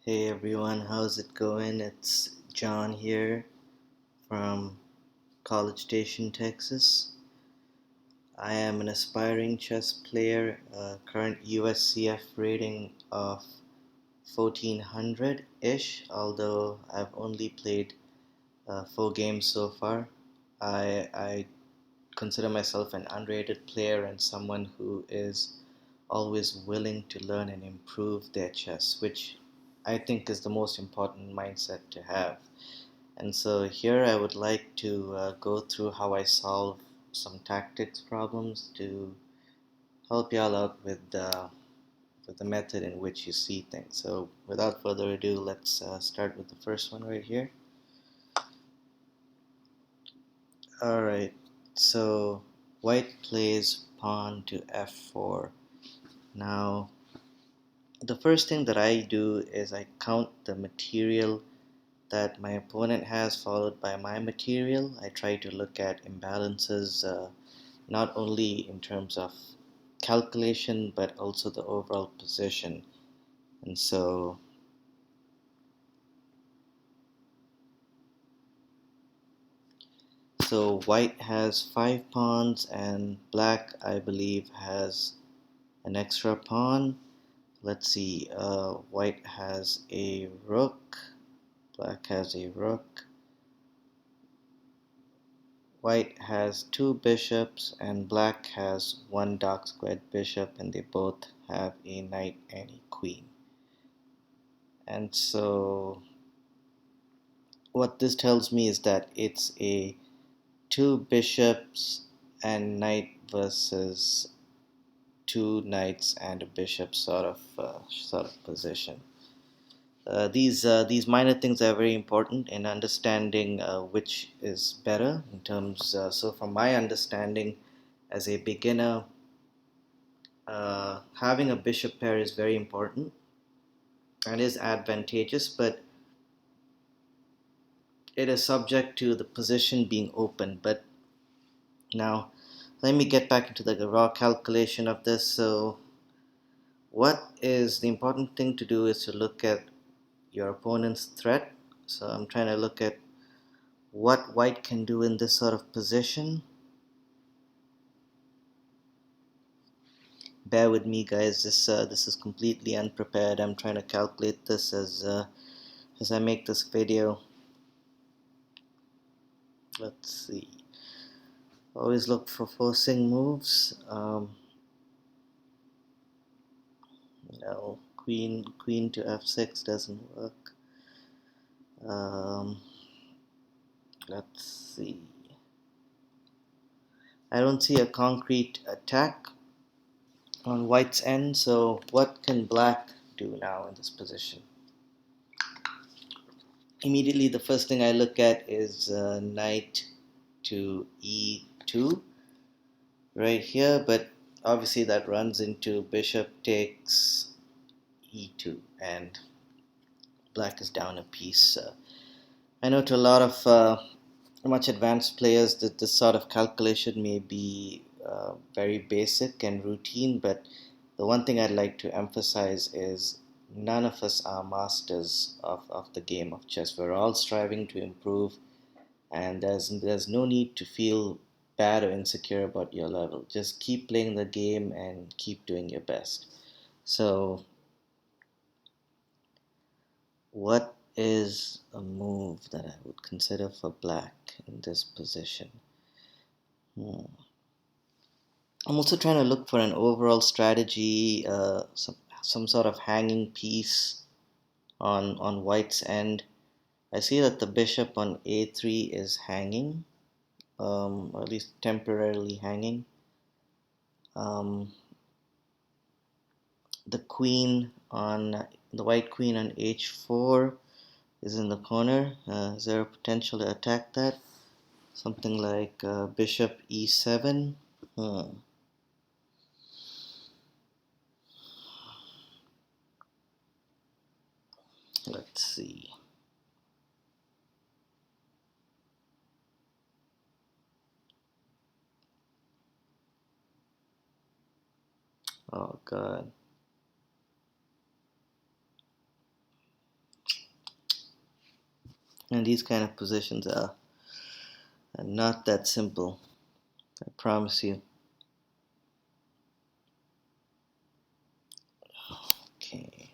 Hey everyone, how's it going? It's John here from College Station, Texas. I am an aspiring chess player, current USCF rating of 1400 ish, although I've only played 4 games so far. I consider myself an underrated player and someone who is always willing to learn and improve their chess, which I think is the most important mindset to have. And so here I would like to go through how I solve some tactics problems to help y'all out with the method in which you see things. So without further ado, let's start with the first one right here. Alright, so white plays pawn to f4. Now, the first thing that I do is I count the material that my opponent has followed by my material. I try to look at imbalances not only in terms of calculation but also the overall position. And so white has 5 pawns and black, I believe, has an extra pawn. Let's see, white has a rook, black has a rook. White has 2 bishops and black has one dark squared bishop, and they both have a knight and a queen. And so what this tells me is that it's a 2 bishops and knight versus 2 knights and a bishop sort of position. These minor things are very important in understanding which is better in terms. So, from my understanding, as a beginner, having a bishop pair is very important and is advantageous, but it is subject to the position being open. But now, let me get back into the raw calculation of this. So, what is the important thing to do is to look at your opponent's threat. So, I'm trying to look at what white can do in this sort of position. Bear with me, guys. This is completely unprepared. I'm trying to calculate this as I make this video. Let's see. Always look for forcing moves. No, queen to f6 doesn't work. Um, let's see. I don't see a concrete attack on white's end, so what can black do now in this position? Immediately, the first thing I look at is knight to e2 right here, but obviously that runs into bishop takes e2 and black is down a piece. I know to a lot of much advanced players that this sort of calculation may be very basic and routine, but the one thing I'd like to emphasize is none of us are masters of the game of chess. We're all striving to improve, and there's no need to feel bad or insecure about your level. Just keep playing the game and keep doing your best. So, what is a move that I would consider for black in this position? Hmm. I'm also trying to look for an overall strategy, some sort of hanging piece on white's end. I see that the bishop on a3 is hanging, or at least temporarily hanging. Um, the queen on the white queen on h4 is in the corner. Is there a potential to attack that? Something like bishop e7. Hmm. Let's see. Oh God. And these kind of positions are not that simple, I promise you. Okay.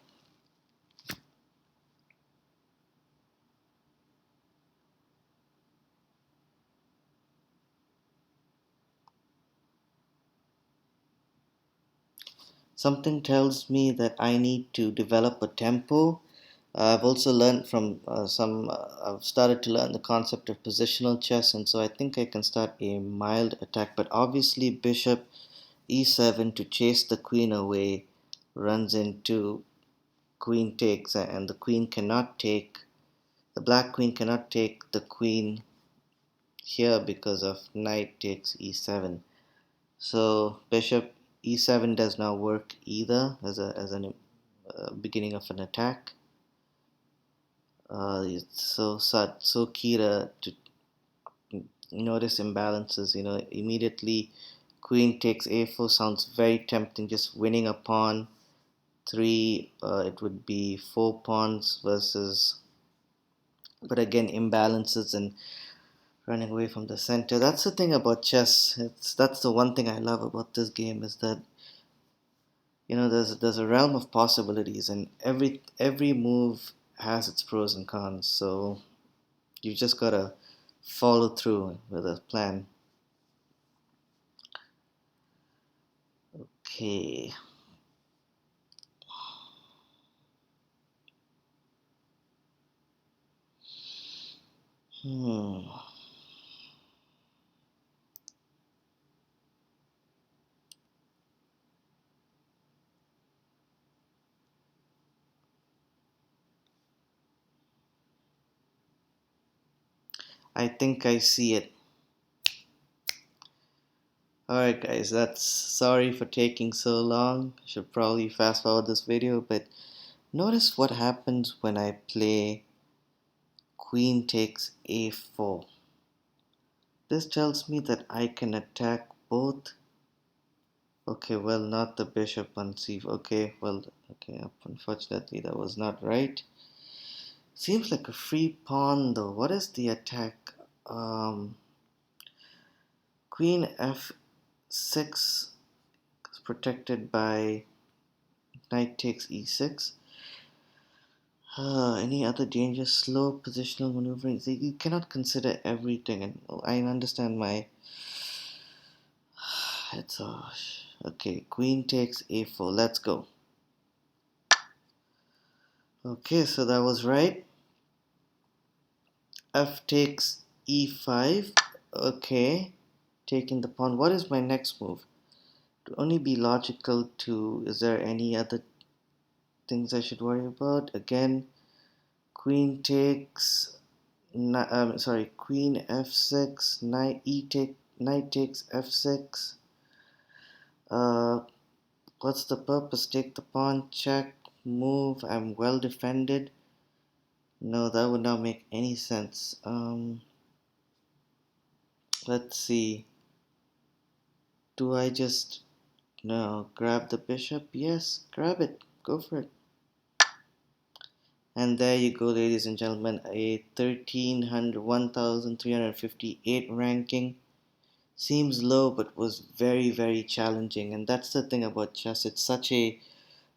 Something tells me that I need to develop a tempo. I've also learned from I've started to learn the concept of positional chess, and so I think I can start a mild attack. But obviously, bishop e7 to chase the queen away runs into queen takes, and the black queen cannot take the queen here because of knight takes e7. So bishop e7 does not work either as an beginning of an attack. It's so key to notice imbalances. Immediately queen takes a4 sounds very tempting. Just winning a pawn. Three, it would be four pawns versus, but again imbalances and running away from the center. That's the thing about chess. That's the one thing I love about this game is that there's a realm of possibilities, and every move has its pros and cons. So you just gotta follow through with a plan. Okay. Hmm. I think I see it. Alright guys, that's sorry for taking so long. Should probably fast forward this video, but notice what happens when I play queen takes a4. This tells me that I can attack both. Okay, well, not the bishop on c4. Okay, well, okay, unfortunately that was not right. Seems like a free pawn though. What is the attack? Queen f6 is protected by knight takes e6. Any other danger? Slow positional maneuvering. See, you cannot consider everything, and I understand my. It's okay. Queen takes a4. Let's go. Okay, so that was right. F takes e5. Okay, taking the pawn. What is my next move? To only be logical to. Is there any other things I should worry about? Again, queen takes. Sorry, queen f6. Knight takes f6. Uh, what's the purpose? Take the pawn, check, move. I'm well defended. No, that would not make any sense. Let's see. Do I just no grab the bishop? Yes, grab it. Go for it. And there you go, ladies and gentlemen, a 1358 ranking. Seems low, but was very, very challenging. And that's the thing about chess. It's such a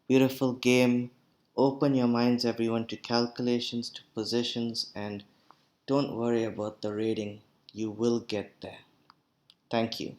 beautiful game. Open your minds, everyone, to calculations, to positions, and don't worry about the rating. You will get there. Thank you.